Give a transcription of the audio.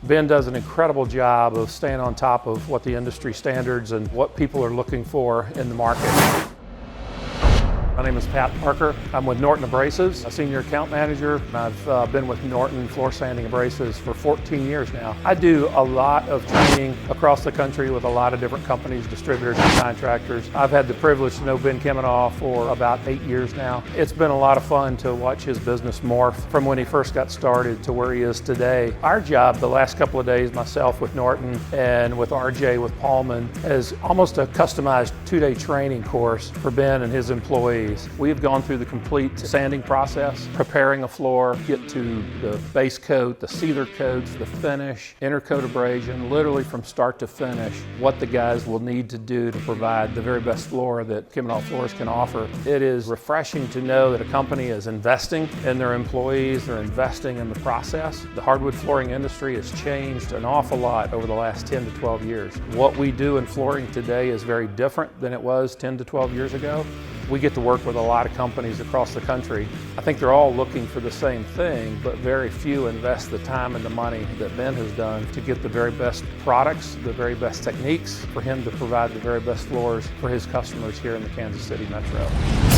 Ben does an incredible job of staying on top of what the industry standards and what people are looking for in the market. My name is Pat Parker. I'm with Norton Abrasives, a senior account manager. I've been with Norton Floor Sanding Abrasives for 14 years now. I do a lot of training across the country with a lot of different companies, distributors, and contractors. I've had the privilege to know Ben Kimminau for about 8 years now. It's been a lot of fun to watch his business morph from when he first got started to where he is today. Our job the last couple of days, myself with Norton and with RJ with Pallmann, is almost a customized 2-day training course for Ben and his employees. We have gone through the complete sanding process, preparing a floor, get to the base coat, the sealer coats, the finish, intercoat abrasion, literally from start to finish, what the guys will need to do to provide the very best floor that Kimminau Floors can offer. It is refreshing to know that a company is investing in their employees, they're investing in the process. The hardwood flooring industry has changed an awful lot over the last 10 to 12 years. What we do in flooring today is very different than it was 10 to 12 years ago. We get to work with a lot of companies across the country. I think they're all looking for the same thing, but very few invest the time and the money that Ben has done to get the very best products, the very best techniques for him to provide the very best floors for his customers here in the Kansas City metro.